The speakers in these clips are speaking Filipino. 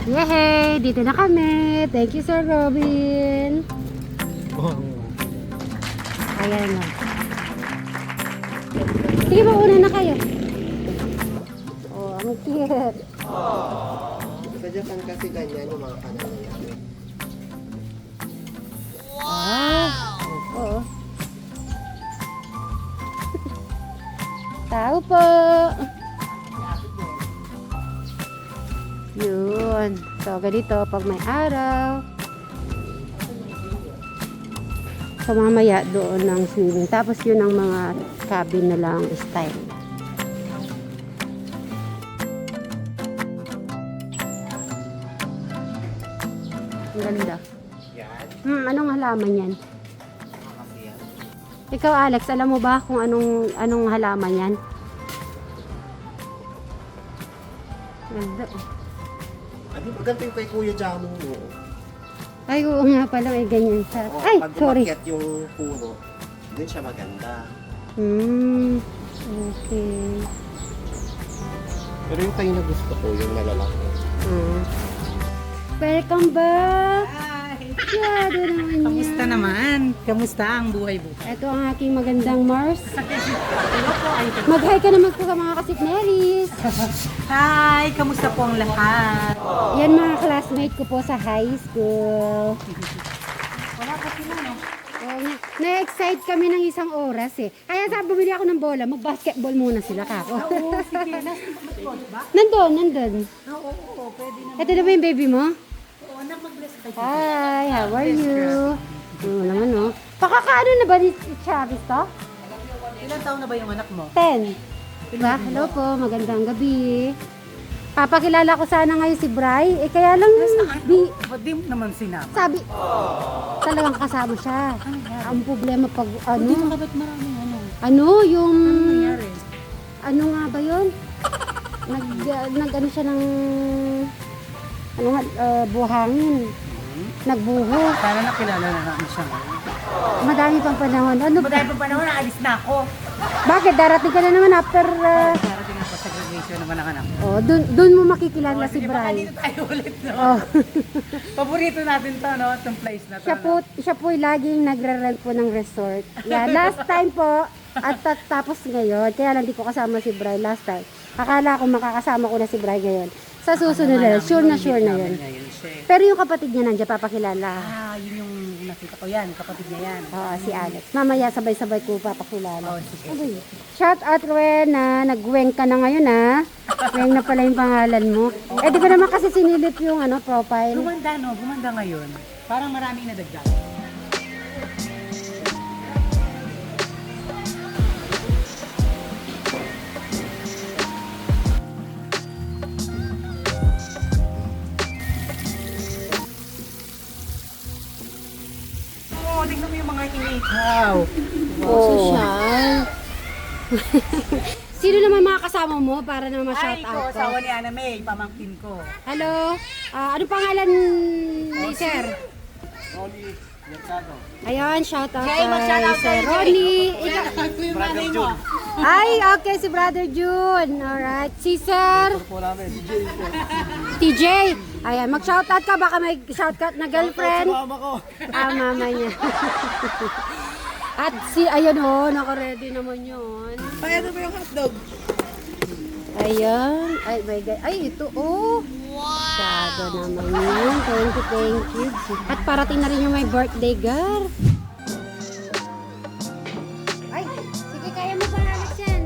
Yehey! Dito na kami. Thank you, Sir Robin. Ayan na. Sige ba, una na kayo. Oh, ang cute. Sa Japan kasi ganyan yung mga kanal nila. Wow! Oo. Tao po. Yun. So, ganito pag may araw. So, mamaya doon ng swimming. Tapos yun ang mga cabin na lang style. Ang ganda. Yan. Anong halaman yan? Kasi yan. Ikaw, Alex, alam mo ba kung anong halaman yan? Ganda. Ano ba ganito yung kay Kuya Jamo mo? Ay, oo nga pala, may ganyan sa... Oo, Ay, pag sorry. umakyat yung puno, dun siya maganda. Okay. Pero yung kayo na gusto ko, yung nalalaki. Welcome back! Hi! Yado naman yan. Kamusta naman? Kamusta ang buhay-buhay? Ito ang aking magandang Mars. Mag-hi ka naman po sa mga kasikneris. Hi! Kamusta po ang lahat? Yan mga classmate ko po sa high school. Wala pa sila, no? Oo nga. Na-excite kami ng isang oras eh. Kaya sabi, bumili ako ng bola. Mag-basketball muna sila kako. Oo, sige. Nasa ba? Nandun. Oo, pwede na. Ito na ba yung baby mo? Oo, anak, mag-bless kayo. Hi, how are you? Oo naman oh. Pakakaano na ba ni Chavis to? Ilan taon na ba yung anak mo? 10. Diba? Hello po, magandang gabi. Papakilala ko sana ngayon si Bri. Eh kaya lang, Ba't di mo naman sinama? sabi, talagang kasama siya. Ang problema pag, Hindi mo ba't maraming yung, nangyari? ano nga ba yun? Nag-ano siya ng, buhangin. Nagbuho. Sana nakilala na namin siya ngayon. Madami pang panahon. Ano ba? Madami pa panahon, naalis na ako. Bakit? Darating ka na naman after, Darating ako sa graduation naman ng anak. dun mo makikilala si Sige, baka Bri. dito tayo ulit, no? Oh. Paborito natin to, no? Itong place na to. siya po laging nagre-rent po ng resort. Yeah, last time po at tapos ngayon, kaya lang di ko kasama si Bri last time. Akala ko makakasama ko na si Bri ngayon. Sa susunod na, sure na yun. Pero yung kapatid niya nandiyan, papakilala. Yun yung nakita ko yan, kapatid niya yan. Oo, si Alex. Mamaya sabay-sabay ko papakilala. Oh, sige. Abay. Shout out, Rowena. Nag-weng ka na ngayon, ha? Weng na pala yung pangalan mo. Eh, di ko naman kasi sinilip yung profile. Gumanda, no? Gumanda ngayon. Parang maraming nadagdag. Oh, tingnan mo yung mga inihaw. Social. Sino naman mga kasama mo para naman ma-shout Ay, ko, out ko? asawa ni Ana May, pamangkin ko. Hello? Ano pangalan ni Sir? Ronnie Mercado. Ayun, shout out Jay, mag-shout out Sir kay Ronnie. Ako yung nanay mo. Ay, okay, si Brother June. Alright. Si Sir Po namin. TJ. Ayan, mag-shout out ka. Baka may shout out na girlfriend. Mama ko. Mama niya. At si, ayun naka-ready naman yun. Ay, ano ba yung hotdog? Ayan. Ay, my God. Ay, ito, Wow! Sado naman yan. Thank you. At parating na rin yung my birthday, girl. Ay, sige, kaya mo pa, Alex, yan.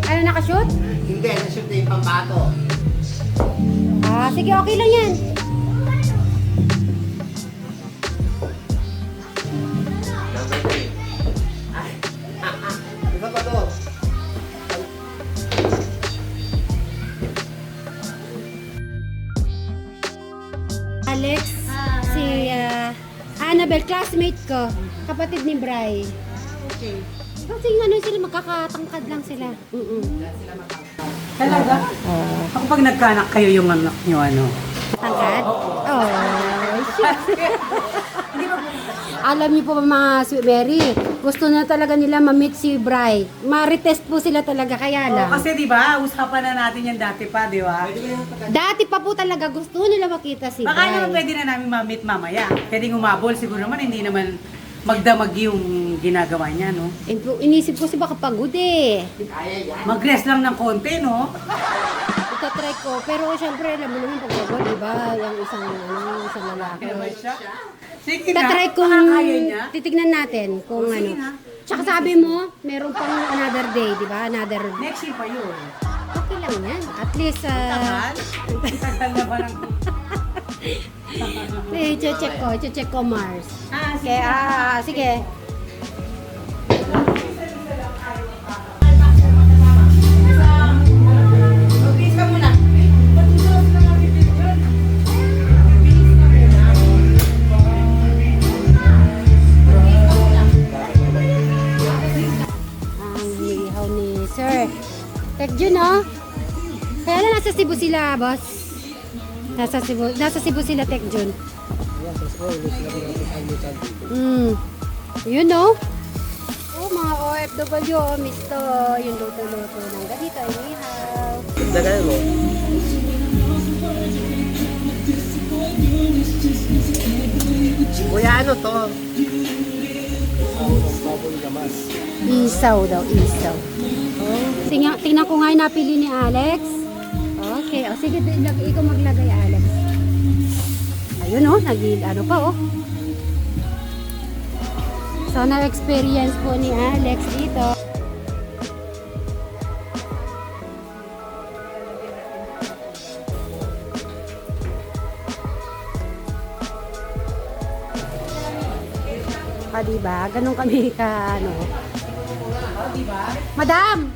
Ano, nakashoot? Hindi, nashoot na yung pambato. Sige, okay lang yan. Number 3. Ay. Iba pa to. Alex, si Annabelle, classmate ko, kapatid ni Bri. Okay. Kasi sila, magkakatangkad lang sila. Talaga? Ako pag nagkanak kayo yung anak nyo, ano? Tangkad? Oh, shit. Hindi ba Alam niyo po ba mga Sweet Mary, gusto na talaga nila ma-meet si Bri. Ma-retest po sila talaga, kaya lang. Kasi di ba, usapan na natin yan dati pa, di ba? Dati pa po talaga gusto nila makita si Baka naman Bri. pwede na namin ma-meet mamaya. Pwedeng umabol, siguro naman hindi naman magdamag yung ginagawa niya, no? Inisip ko si baka pagod eh. Mag-rest lang ng konti, no? Itatry ko. Pero syempre, alam mo naman pag pagod, di ba? Yung isang lalaki. Kaya ba siya? Sige na, Itatry kung makakaya niya. titignan natin kung Sige ano. na. Tsaka sabi mo, meron pang another day, di ba? Another. Next year pa yun. Okay lang yan. At least, Tagal? Tagal na ba ng... check ko Mars. Sige. Sige. Mag-bis ka muna. Ang lihaw ni Sir. Tek Jun, oh. Kaya lang nasa Cebu sila, boss. Nasa Cebu sila, Tek Jun. Yun, no? Oh, mga OFW, oh, misto. Yung luto-luto ng ganito, ay lihaw. Dagal mo. Kuya, ano to? Isaw daw, isaw. Oh, tingnan ko nga yung napili ni Alex. Okay, o sige, ikaw maglagay, Alex. Ayun, oh, ano pa, oh. So, na-experience po ni Alex dito. Diba? Ganun kami ka, ano. Madam!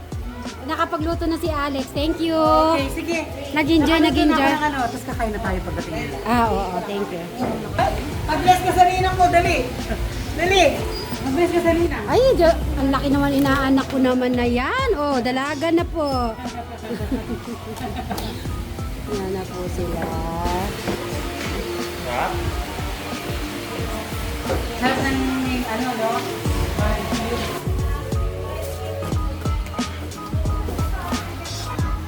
Nakapagluto na si Alex. Thank you. Okay, sige. Nag-enjoy. Tapos kakain na tayo pagdating nila. Oo, thank you. Mag-bless ka sa ninang mo, dali. Dali. Mag-bless ka sa ninang. Ay, ang laki naman inaanak ko naman na yan. Oh, dalaga na po. Yan na po sila. Sarap ng ano, no?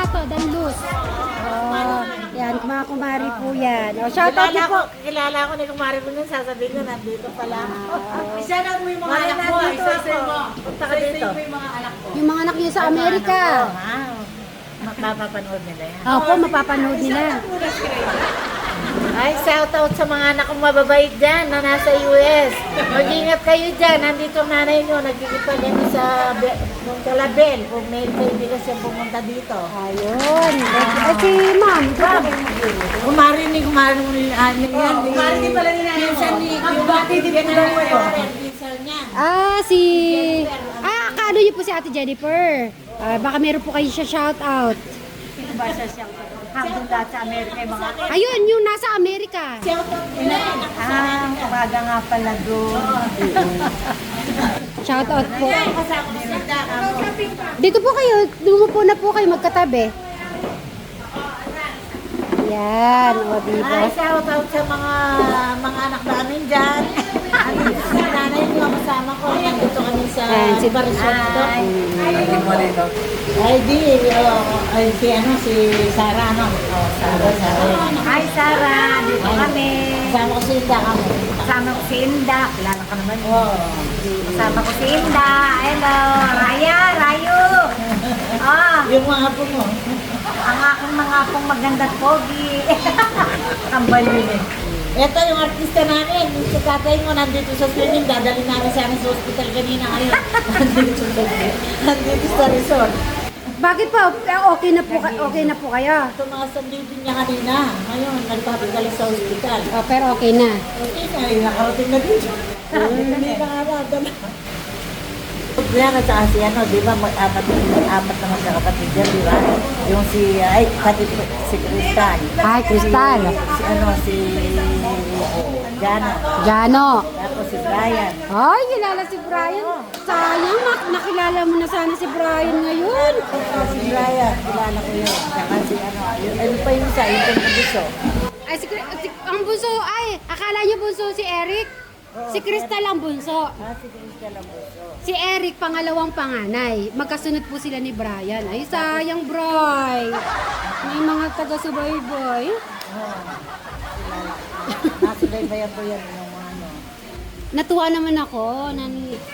Ato, danlus. Oh, yan, mga kumari po yan. Oh, shout out niyo po. Kilala ko ni Kumari po nun, sasabihin ko, nandito pala. Isa-shout mo yung mga anak mo. Isa-say mo. Punta ka dito. Isa-say mo yung mga anak mo. Yung mga anak niyo sa Amerika. Mapapanood nila yan. Opo, mapapanood nila. Ay, shout out sa mga anak kong mababait dyan na nasa US. Mag-ingat kayo dyan. Nandito ang nanay nyo. Nagkikipag ano sa Kalabel. Kung may kaibigan siya pumunta dito. Ayun. Ay, si ma'am. Kumari ni ano yan. Kumari din pala nila. Pinsan ni Bati din po daw kayo. Pinsan niya. Kaano niyo po si Ate Jennifer? Baka meron po kayo siya shout out. Sino ba siya siyang hanggang lahat sa Amerika yung mga... Ayun, yung nasa Amerika. Shout out nila. Umaga nga pala doon. Shout out po. Kasama si Dak. Dito po kayo, lumupo na po kayo magkatabi. Yan, o diba? Ay, shout out sa mga anak namin dyan. Si nanay niyo kasama ko. Nandito kami sa Si Barisot to. Ay, Ay, si Sarah, no? Sarah. hi Sarah, dito kami. Kasama ko si Ida kami. Kasama ko si Inda. Kilala ka naman. Oo. Kasama ko si Inda. Hello, Rayo. Yung mga apo mo. Ang aking mga pong magandang pogi. Kambal yun eh. Ito yung artista namin. Yung sa tatay mo nandito sa swimming. Dadali namin sa amin sa hospital kanina ngayon. Nandito sa resort. Bakit po? Okay na po kayo? Tumaas ang living niya kanina. Ngayon, nagpapagaling sa hospital. Oh, pero okay na. Okay na, nakarating na dito. Hindi na nga yan at saka si di ba, apat na magkakapatid yan, di ba? Yung si Crystal. Hi, Crystal. Si Jana. Jano. Tapos si Brian. Ay, kilala si Brian. Sayang, nakilala mo na sana si Brian ngayon. Si Brian, kilala ko yun. Saka si ano pa yung isa, yung pagkabuso. Ay, ang bunso, akala niyo bunso si Eric? Oo, Si Crystal ang bunso. Si Crystal ang bunso. Si Eric, pangalawang panganay. Magkasunod po sila ni Brian. Ay, sayang, Bri. May mga taga-subaybay. Oo. Nasubaybayan ko yan yung ano. Natuwa naman ako na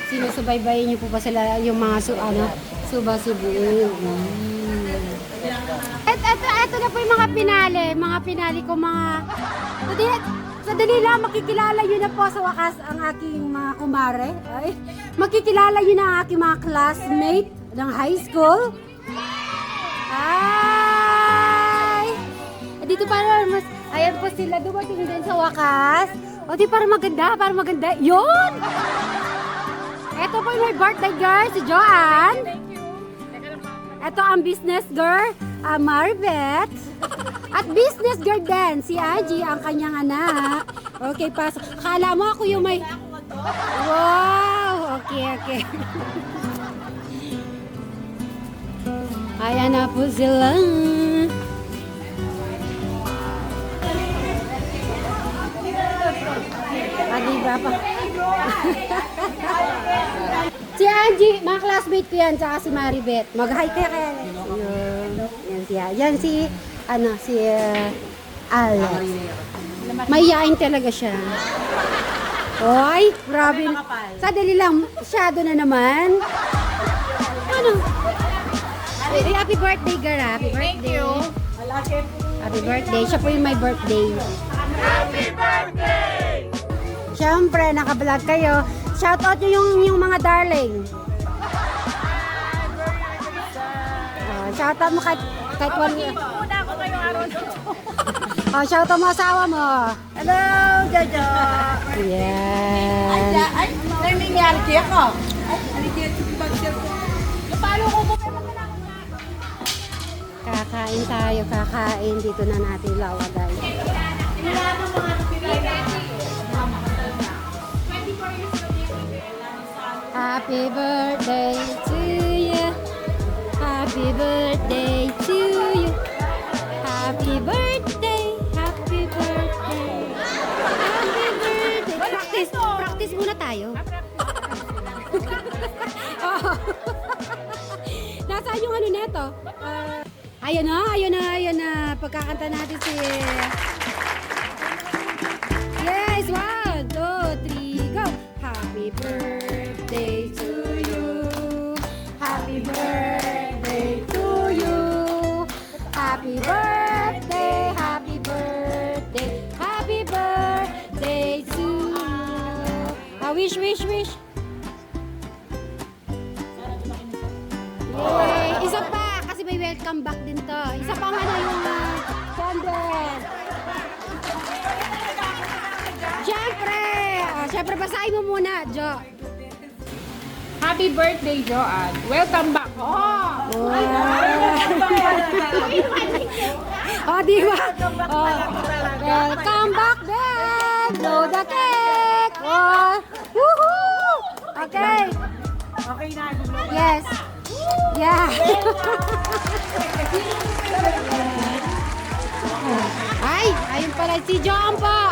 sinusubaybayan niyo po pa sila yung mga suba-subuin. Eto na po yung mga pinali. Mga pinali ko Sadali lang, makikilala yun na po sa wakas ang aking mga kumare. Ay, makikilala yun na ang aking mga classmate ng high school. Ay! Dito para mas, ayan po sila, dumating din sa wakas. O di para maganda. Yun! Ito po yung may birthday girl, si Joanne. Ito ang business girl, Maribeth. At business girl din, si Angie, ang kanyang anak. Okay, pasok. Akala mo ako yung may... Wow! Okay. Ayan na po sila. Diba pa? Si Angie, mga classmate ko yan, tsaka si Maribeth. Mag-hi kaya. Yan si Alex. Mayayain talaga siya. Oy, grabe. Sadali lang, shadow na naman. Ano? Happy birthday, girl. Happy birthday. Thank you. Happy birthday. Siya po yung my birthday. Happy birthday! Siyempre, naka-vlog kayo. Shoutout nyo yung mga darling. Shoutout mo kahit one... Muna ako ngayong araw na to. Shoutout mo asawa mo. Hello, Jojo. Yan. Ay, nangyayari siya ko. Napalo ko po. Kakain tayo, kakain. Dito na natin lawagay. Happy birthday to you. Happy birthday to you. Happy birthday. Happy birthday. Happy birthday. Practice muna tayo. Oo. Nasaan yung ano neto? Ayun na. Pagkakanta natin si... Yes, 1, 2, 3, go! Happy birthday to you. Happy birthday to you. Happy birthday, happy birthday, happy birthday to you. Wish. Yay! Isa pa, kasi may welcome back din to. Isa pang yung candle. Siyempre, basahin mo muna, Jo. Happy birthday, Joanne. Welcome back. Di ba? Welcome back then. Blow the cake. Woohoo! Okay. Okay na. Yes. Yeah. Ay, ayun pala si John po.